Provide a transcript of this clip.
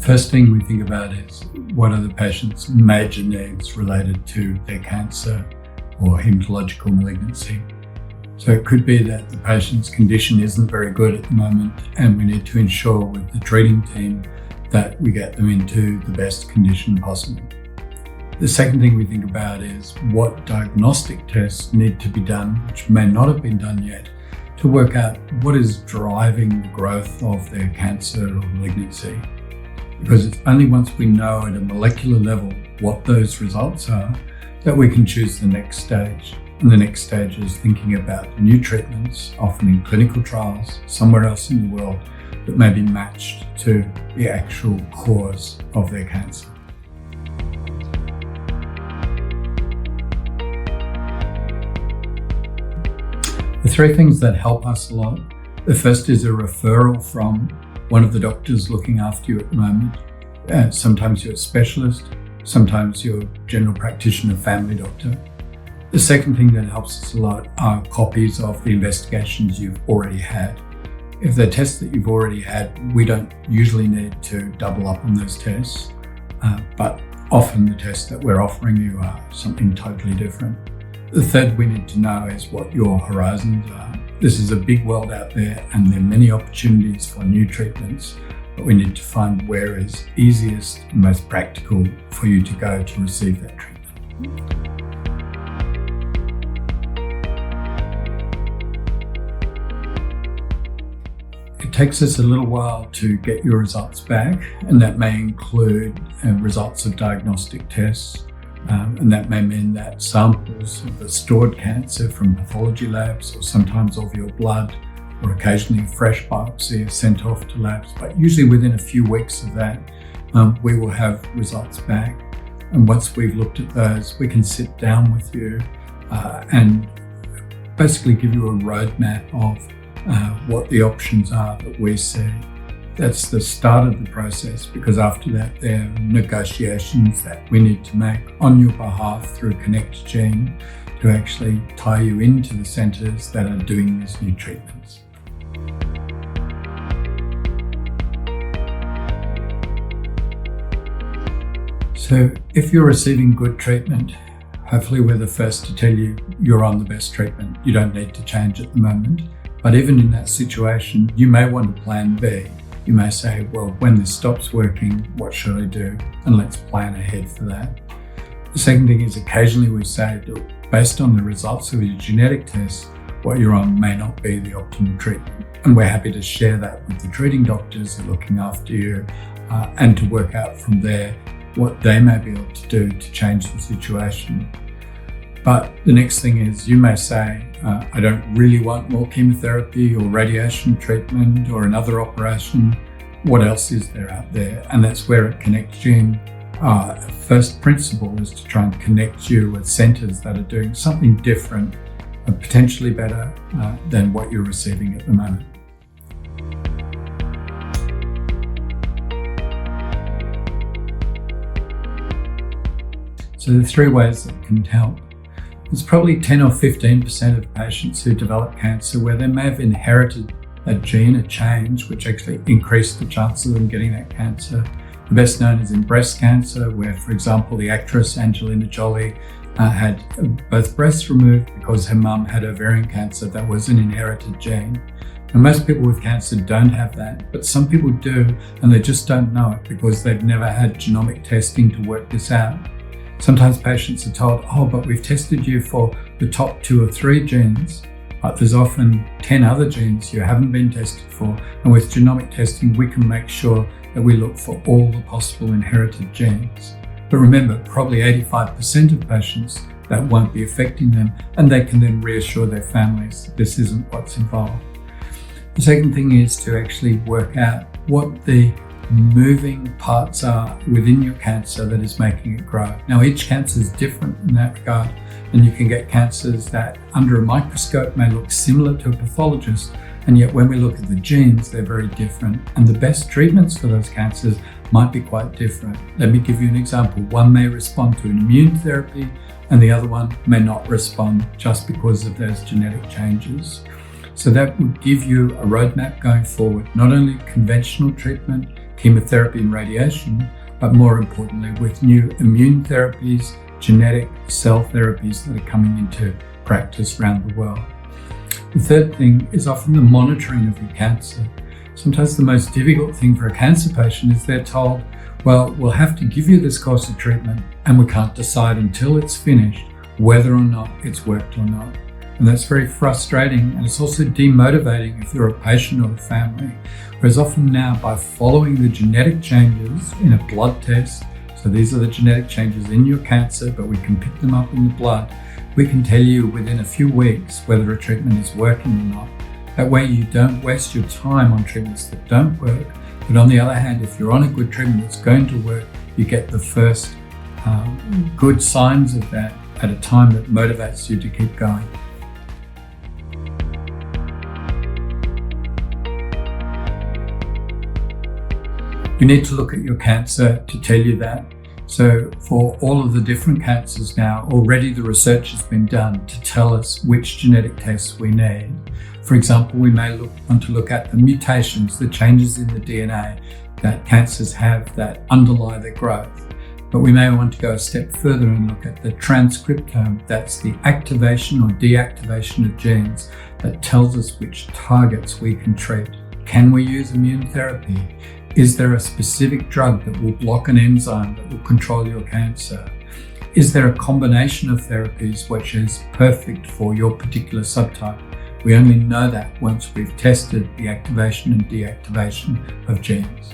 First thing we think about is what are the patient's major needs related to their cancer or hematological malignancy. So it could be that the patient's condition isn't very good at the moment, and we need to ensure with the treating team that we get them into the best condition possible. The second thing we think about is what diagnostic tests need to be done, which may not have been done yet, to work out what is driving the growth of their cancer or malignancy. Because it's only once we know at a molecular level what those results are that we can choose the next stage. And the next stage is thinking about new treatments, often in clinical trials, somewhere else in the world, that may be matched to the actual cause of their cancer. The three things that help us a lot. The first is a referral from one of the doctors looking after you at the moment. Sometimes you're a specialist, sometimes you're a general practitioner, family doctor. The second thing that helps us a lot are copies of the investigations you've already had. If they're tests that you've already had, we don't usually need to double up on those tests, but often the tests that we're offering you are something totally different. The third we need to know is what your horizons are. This is a big world out there, and there are many opportunities for new treatments, but we need to find where is easiest and most practical for you to go to receive that treatment. It takes us a little while to get your results back, and that may include results of diagnostic tests, and that may mean that samples of the stored cancer from pathology labs, or sometimes of your blood, or occasionally a fresh biopsy are sent off to labs. But usually within a few weeks of that, we will have results back. And once we've looked at those, we can sit down with you and basically give you a roadmap of what the options are that we see. That's the start of the process, because after that there are negotiations that we need to make on your behalf through ConnectGene to actually tie you into the centres that are doing these new treatments. So if you're receiving good treatment, hopefully we're the first to tell you you're on the best treatment. You don't need to change at the moment. But even in that situation, you may want a plan B. You may say, well, when this stops working, what should I do? And let's plan ahead for that. The second thing is occasionally we say, based on the results of your genetic tests, what you're on may not be the optimal treatment. And we're happy to share that with the treating doctors who are looking after you and to work out from there what they may be able to do to change the situation. But the next thing is you may say, I don't really want more chemotherapy or radiation treatment or another operation. What else is there out there? And that's where at ConnectGene, our first principle is to try and connect you with centres that are doing something different and potentially better than what you're receiving at the moment. So the three ways that can help. There's probably 10 or 15% of patients who develop cancer where they may have inherited a gene, a change, which actually increased the chances of them getting that cancer. The best known is in breast cancer, where, for example, the actress Angelina Jolie had both breasts removed because her mum had ovarian cancer that was an inherited gene. And most people with cancer don't have that, but some people do, and they just don't know it because they've never had genomic testing to work this out. Sometimes patients are told, but we've tested you for the top 2 or 3 genes, but there's often 10 other genes you haven't been tested for. And with genomic testing, we can make sure that we look for all the possible inherited genes. But remember, probably 85% of patients that won't be affecting them, and they can then reassure their families that this isn't what's involved. The second thing is to actually work out what the moving parts are within your cancer that is making it grow. Now, each cancer is different in that regard, and you can get cancers that under a microscope may look similar to a pathologist, and yet when we look at the genes, they're very different, and the best treatments for those cancers might be quite different. Let me give you an example. One may respond to an immune therapy, and the other one may not respond just because of those genetic changes. So that would give you a roadmap going forward, not only conventional treatment, chemotherapy and radiation, but more importantly with new immune therapies, genetic cell therapies that are coming into practice around the world. The third thing is often the monitoring of your cancer. Sometimes the most difficult thing for a cancer patient is they're told, well, we'll have to give you this course of treatment and we can't decide until it's finished whether or not it's worked or not. And that's very frustrating, and it's also demotivating if you're a patient or a family. Whereas often now, by following the genetic changes in a blood test, so these are the genetic changes in your cancer, but we can pick them up in the blood, we can tell you within a few weeks whether a treatment is working or not. That way you don't waste your time on treatments that don't work. But on the other hand, if you're on a good treatment that's going to work, you get the first good signs of that at a time that motivates you to keep going. You need to look at your cancer to tell you that. So for all of the different cancers now, already the research has been done to tell us which genetic tests we need. For example, we may want to look at the mutations, the changes in the DNA that cancers have that underlie their growth. But we may want to go a step further and look at the transcriptome, that's the activation or deactivation of genes that tells us which targets we can treat. Can we use immune therapy? Is there a specific drug that will block an enzyme that will control your cancer? Is there a combination of therapies which is perfect for your particular subtype? We only know that once we've tested the activation and deactivation of genes.